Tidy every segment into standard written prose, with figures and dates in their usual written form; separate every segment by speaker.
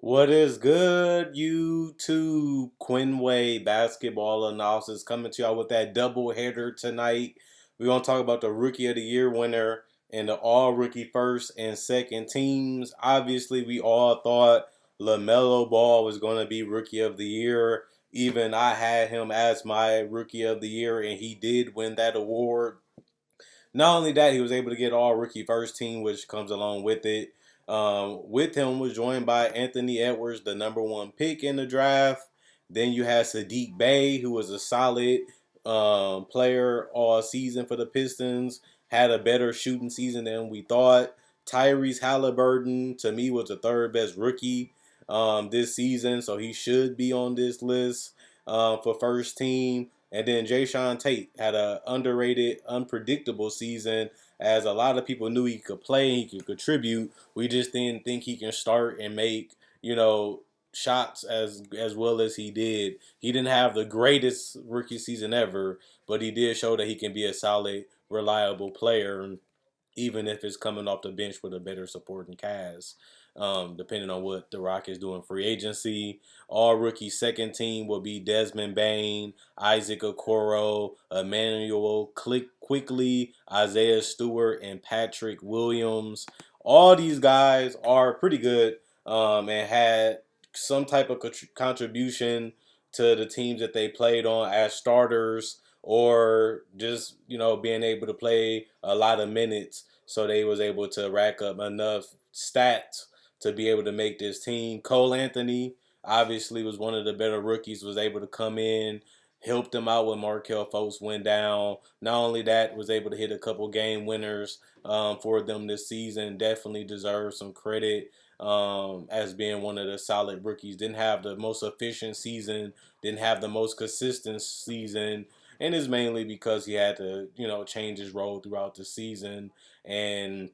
Speaker 1: What is good, YouTube? Quinway basketball analysis coming to y'all with that double header tonight. We're gonna talk about the Rookie of the Year winner and the All Rookie first and second teams. Obviously, we all thought Lamelo Ball was gonna be Rookie of the Year. Even I had him as my Rookie of the Year, and he did win that award. Not only that, he was able to get all rookie first team, which comes along with it. With him was joined by Anthony Edwards, the number one pick in the draft. Then you had Sadiq Bey, who was a solid player all season for the Pistons, had a better shooting season than we thought. Tyrese Halliburton, to me, was the third best rookie this season, so he should be on this list for first team. And then Jayshawn Tate had an underrated, unpredictable season, as a lot of people knew he could play, he could contribute. We just didn't think he can start and make, shots as well as he did. He didn't have the greatest rookie season ever, but he did show that he can be a solid, reliable player, even if it's coming off the bench with a better supporting cast. Depending on what the Rockets do in free agency. All rookie second team will be Desmond Bain, Isaac Okoro, Emmanuel Quickly, Isaiah Stewart, and Patrick Williams. All these guys are pretty good and had some type of contribution to the teams that they played on as starters, or just being able to play a lot of minutes, so they was able to rack up enough stats to be able to make this team. Cole Anthony obviously was one of the better rookies, was able to come in, help them out when Markel Fultz went down. Not only that, was able to hit a couple game winners for them this season. Definitely deserves some credit as being one of the solid rookies. Didn't have the most efficient season, didn't have the most consistent season, and it's mainly because he had to, change his role throughout the season and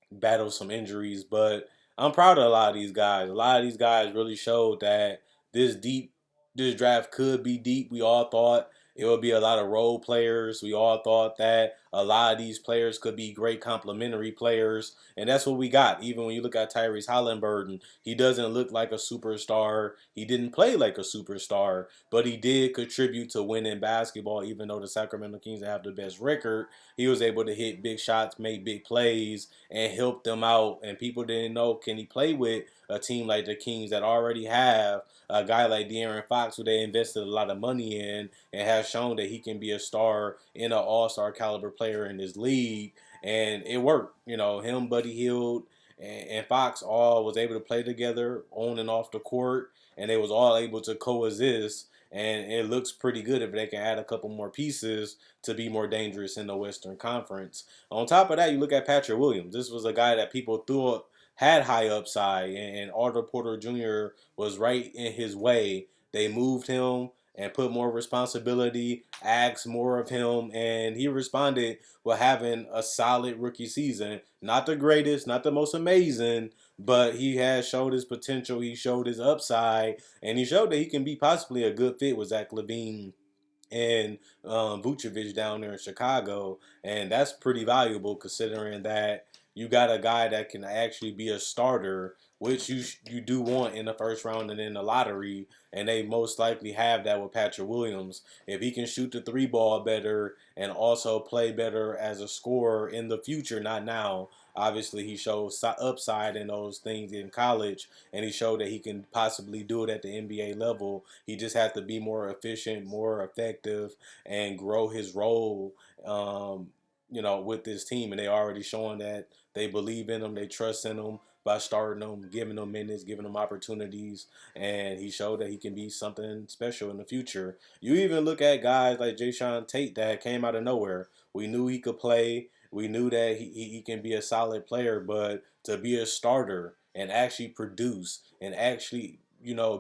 Speaker 1: battle some injuries. But I'm proud of a lot of these guys. A lot of these guys really showed that this deep, this draft could be deep. We all thought it would be a lot of role players. We all thought that a lot of these players could be great complementary players, and that's what we got. Even when you look at Tyrese Halliburton, he doesn't look like a superstar. He didn't play like a superstar, but he did contribute to winning basketball. Even though the Sacramento Kings have the best record, he was able to hit big shots, make big plays, and help them out. And people didn't know, can he play with a team like the Kings that already have a guy like De'Aaron Fox, who they invested a lot of money in, and has shown that he can be a star in an all-star caliber player in this league. And it worked. Him, Buddy Hield, and Fox all was able to play together on and off the court, and they was all able to coexist. And it looks pretty good if they can add a couple more pieces to be more dangerous in the Western Conference. On top of that, you look at Patrick Williams. This was a guy that people thought had high upside, and Arthur Porter Jr. was right in his way. They moved him and put more responsibility, asked more of him, and he responded with having a solid rookie season. Not the greatest, not the most amazing, but he has showed his potential. He showed his upside, and he showed that he can be possibly a good fit with Zach LaVine and Vucevic down there in Chicago, and that's pretty valuable considering that you got a guy that can actually be a starter, which you do want in the first round and in the lottery, and they most likely have that with Patrick Williams. If he can shoot the three ball better and also play better as a scorer in the future, not now. Obviously, he showed upside in those things in college, and he showed that he can possibly do it at the NBA level. He just has to be more efficient, more effective, and grow his role, with this team. And they already showing that they believe in him, they trust in him by starting him, giving him minutes, giving him opportunities, and he showed that he can be something special in the future. You even look at guys like Jayshawn Tate that came out of nowhere. We knew he could play. We knew that he can be a solid player, but to be a starter and actually produce and actually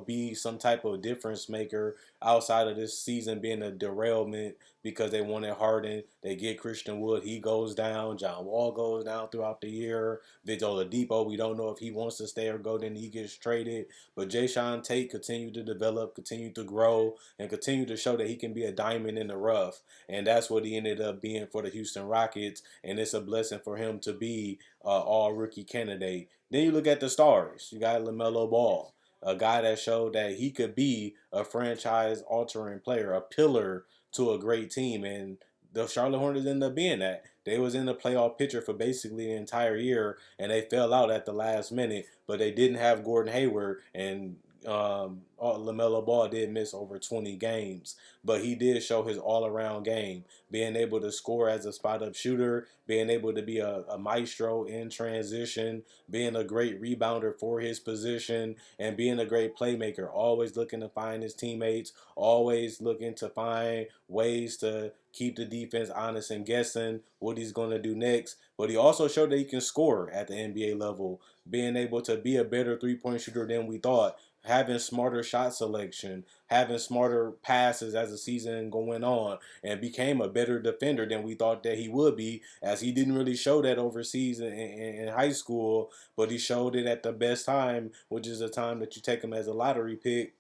Speaker 1: be some type of difference maker outside of this season being a derailment because they wanted Harden. They get Christian Wood. He goes down. John Wall goes down throughout the year. Victor Oladipo, we don't know if he wants to stay or go. Then he gets traded. But Jayshawn Tate continued to develop, continued to grow, and continued to show that he can be a diamond in the rough. And that's what he ended up being for the Houston Rockets. And it's a blessing for him to be all rookie candidate. Then you look at the stars. You got LaMelo Ball. a guy that showed that he could be a franchise-altering player, a pillar to a great team, and the Charlotte Hornets ended up being that. They was in the playoff picture for basically the entire year, and they fell out at the last minute. But they didn't have Gordon Hayward, and Lamelo Ball did miss over 20 games, but he did show his all-around game, being able to score as a spot-up shooter, being able to be a maestro in transition, being a great rebounder for his position, and being a great playmaker. Always looking to find his teammates, always looking to find ways to keep the defense honest and guessing what he's going to do next. But he also showed that he can score at the NBA level, being able to be a better three-point shooter than we thought, having smarter shot selection, having smarter passes as the season going on, and became a better defender than we thought that he would be, as he didn't really show that overseas in high school, but he showed it at the best time, which is the time that you take him as a lottery pick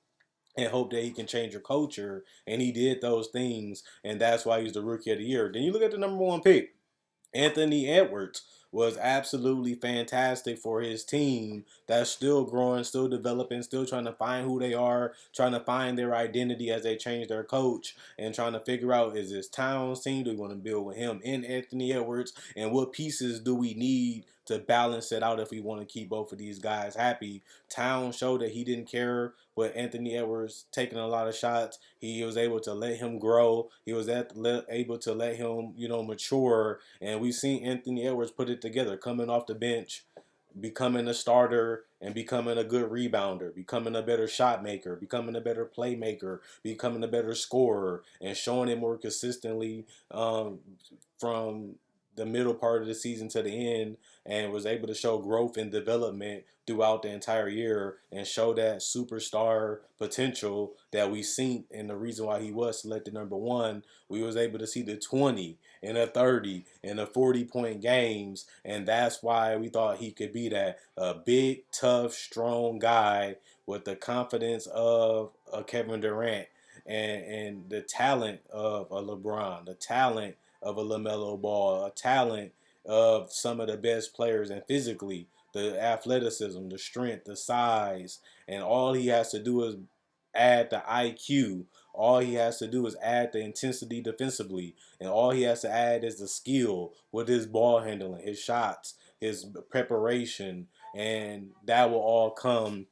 Speaker 1: and hope that he can change your culture. And he did those things, and that's why he's the rookie of the year. Then you look at the number one pick. Anthony Edwards was absolutely fantastic for his team that's still growing, still developing, still trying to find who they are, trying to find their identity as they change their coach, and trying to figure out, is this Towns team? Do we want to build with him in Anthony Edwards? And what pieces do we need to balance it out if we want to keep both of these guys happy? Towns showed that he didn't care with Anthony Edwards taking a lot of shots. He was able to let him grow. He was able to let him, mature. And we've seen Anthony Edwards put it together, coming off the bench, becoming a starter, and becoming a good rebounder, becoming a better shot maker, becoming a better playmaker, becoming a better scorer, and showing it more consistently from the middle part of the season to the end, and was able to show growth and development throughout the entire year and show that superstar potential that we seen. And the reason why he was selected number one, we was able to see the 20 and a 30 and a 40-point games, and that's why we thought he could be that a big, tough, strong guy with the confidence of a Kevin Durant, and the talent of a LeBron, the talent of a Lamelo Ball, a talent of some of the best players, and physically the athleticism, the strength, the size, and all he has to do is add the IQ. All he has to do is add the intensity defensively, and all he has to add is the skill with his ball handling, his shots, his preparation, and that will all come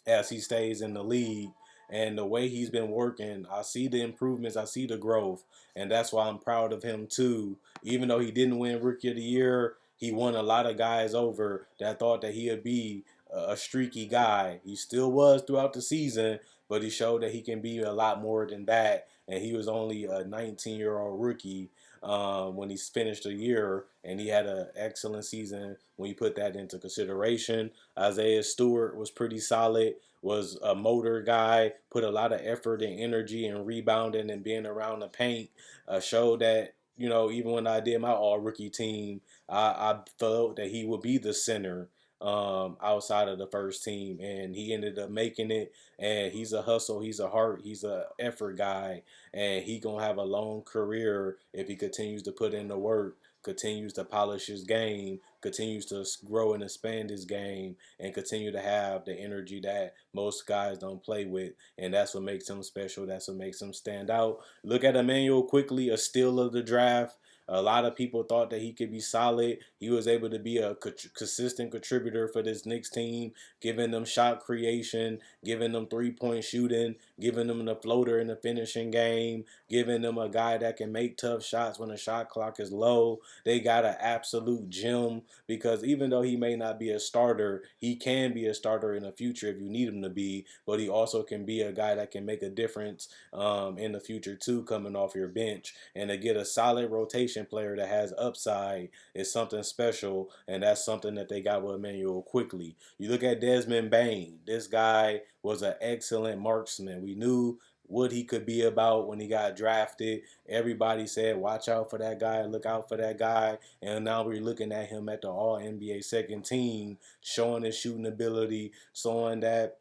Speaker 1: as he stays in the league. And the way he's been working, I see the improvements, I see the growth, and that's why I'm proud of him too. Even though he didn't win Rookie of the Year, he won a lot of guys over that thought that he would be a streaky guy. He still was throughout the season, but he showed that he can be a lot more than that. And he was only a 19-year-old rookie when he finished the year, and he had an excellent season when you put that into consideration. Isaiah Stewart was pretty solid, was a motor guy, put a lot of effort and energy and rebounding and being around the paint. Showed that, even when I did my all rookie team, I felt that he would be the center outside of the first team, and he ended up making it. And he's a hustle, he's a heart, he's a effort guy, and he gonna have a long career if he continues to put in the work, continues to polish his game, continues to grow and expand his game, and continue to have the energy that most guys don't play with. And that's what makes him special. That's what makes him stand out. Look at Emmanuel quickly, a steal of the draft. A lot of people thought that he could be solid. He was able to be a consistent contributor for this Knicks team, giving them shot creation, giving them three-point shooting, giving them the floater in the finishing game, giving them a guy that can make tough shots when the shot clock is low. They got an absolute gem, because even though he may not be a starter, he can be a starter in the future if you need him to be, but he also can be a guy that can make a difference in the future too, coming off your bench. And to get a solid rotation player that has upside is something special, and that's something that they got with Emmanuel quickly. You look at Desmond Bain. This guy was an excellent marksman. We knew what he could be about when he got drafted. Everybody said, watch out for that guy, look out for that guy. And now we're looking at him at the All NBA second team, showing his shooting ability, showing that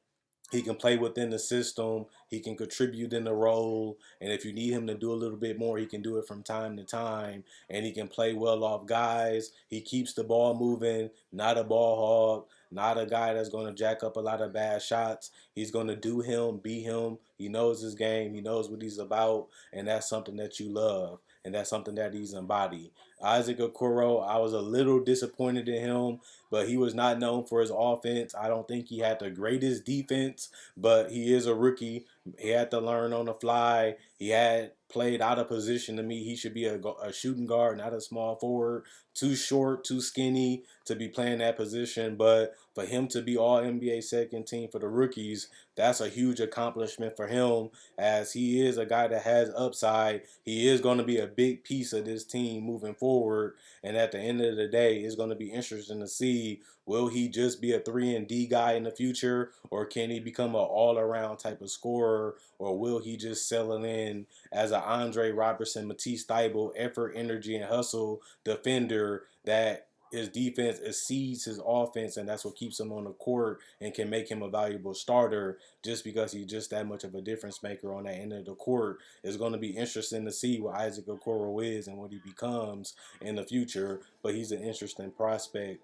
Speaker 1: he can play within the system. He can contribute in the role. And if you need him to do a little bit more, he can do it from time to time. And he can play well off guys. He keeps the ball moving, not a ball hog. Not a guy that's going to jack up a lot of bad shots. He's going to do him, be him. He knows his game. He knows what he's about, and that's something that you love, and that's something that he's embodied. Isaac Okoro, I was a little disappointed in him, but he was not known for his offense. I don't think he had the greatest defense, but he is a rookie. He had to learn on the fly. He had played out of position. To me, he should be a shooting guard, not a small forward. Too short, too skinny to be playing that position. But for him to be all NBA second team for the rookies, that's a huge accomplishment for him, as he is a guy that has upside. He is going to be a big piece of this team moving forward. And at the end of the day, it's going to be interesting to see, will he just be a 3 and D guy in the future, or can he become an all-around type of scorer, or will he just settle in as an Andre Robertson, Matisse Thybulle, effort, energy, and hustle defender that his defense exceeds his offense, and that's what keeps him on the court and can make him a valuable starter, just because he's just that much of a difference maker on that end of the court. It's going to be interesting to see what Isaac Okoro is and what he becomes in the future, but he's an interesting prospect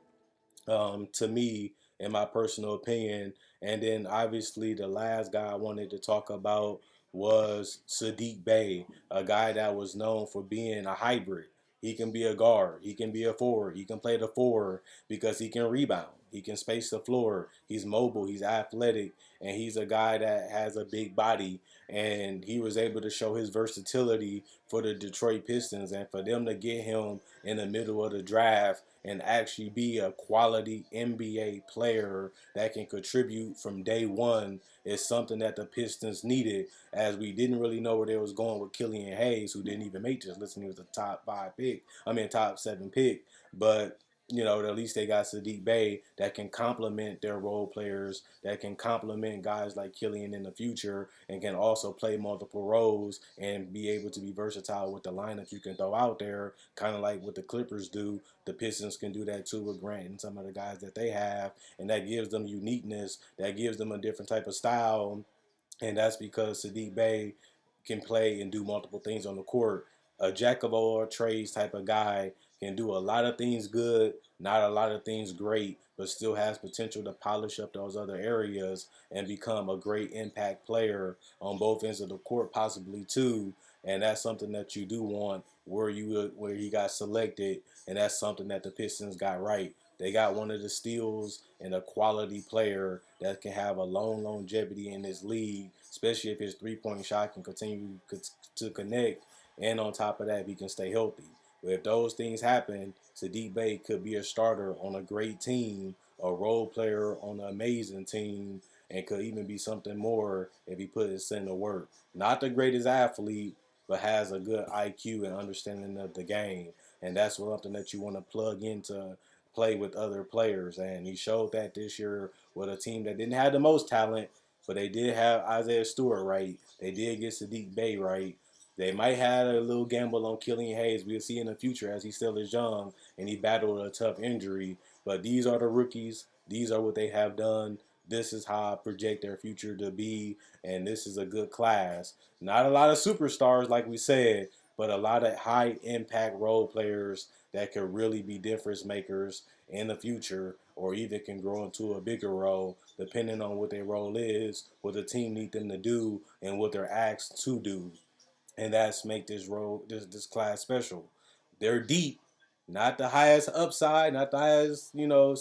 Speaker 1: to me, in my personal opinion. And then obviously the last guy I wanted to talk about was Sadiq Bey, a guy that was known for being a hybrid. He can be a guard, he can be a forward, he can play the forward because he can rebound, he can space the floor, he's mobile, he's athletic, and he's a guy that has a big body. And he was able to show his versatility for the Detroit Pistons, and for them to get him in the middle of the draft and actually be a quality NBA player that can contribute from day one is something that the Pistons needed, as we didn't really know where they was going with Killian Hayes, who didn't even make this list. He was a top 7 pick. But at least they got Sadiq Bey that can complement their role players, that can complement guys like Killian in the future, and can also play multiple roles and be able to be versatile with the lineups you can throw out there, kind of like what the Clippers do. The Pistons can do that too with Grant and some of the guys that they have, and that gives them uniqueness, that gives them a different type of style, and that's because Sadiq Bey can play and do multiple things on the court. A jack of all trades type of guy, can do a lot of things good, not a lot of things great, but still has potential to polish up those other areas and become a great impact player on both ends of the court, possibly too. And that's something that you do want where he got selected, and that's something that the Pistons got right. They got one of the steals and a quality player that can have a long longevity in this league, especially if his 3-point shot can continue to connect. And on top of that, if he can stay healthy. But if those things happen, Sadiq Bey could be a starter on a great team, a role player on an amazing team, and could even be something more if he put his in to work. Not the greatest athlete, but has a good IQ and understanding of the game. And that's something that you want to plug into play with other players. And he showed that this year with a team that didn't have the most talent, but they did have Isaiah Stewart right. They did get Sadiq Bey right. They might have a little gamble on Killian Hayes. We'll see in the future, as he still is young and he battled a tough injury. But these are the rookies. These are what they have done. This is how I project their future to be, and this is a good class. Not a lot of superstars, like we said, but a lot of high impact role players that could really be difference makers in the future, or either can grow into a bigger role depending on what their role is, what the team need them to do, and what they're asked to do. And that's make this class special. They're deep, not the highest upside, not the highest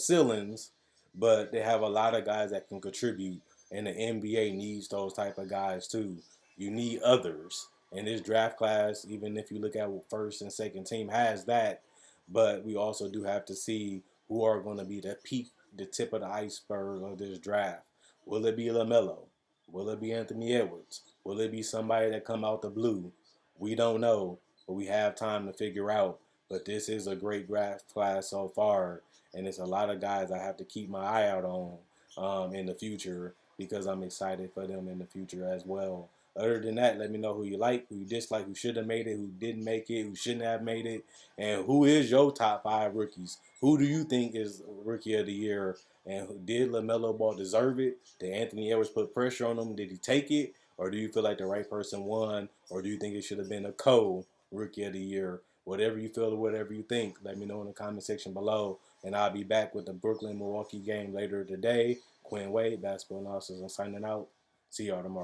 Speaker 1: ceilings, but they have a lot of guys that can contribute, and the NBA needs those type of guys too. You need others, and this draft class, even if you look at what first and second team has that, but we also do have to see who are going to be the tip of the iceberg of this draft. Will it be Lamelo? Will it be Anthony Edwards? Will it be somebody that come out the blue? We don't know, but we have time to figure out. But this is a great draft class so far, and it's a lot of guys I have to keep my eye out on in the future, because I'm excited for them in the future as well. Other than that, let me know who you like, who you dislike, who should have made it, who didn't make it, who shouldn't have made it, and who is your top 5 rookies. Who do you think is Rookie of the Year? And did LaMelo Ball deserve it? Did Anthony Edwards put pressure on him? Did he take it? Or do you feel like the right person won? Or do you think it should have been a Rookie of the Year? Whatever you feel or whatever you think, let me know in the comment section below. And I'll be back with the Brooklyn Milwaukee game later today. Quinn Wade, basketball analysis, and signing out. See y'all tomorrow.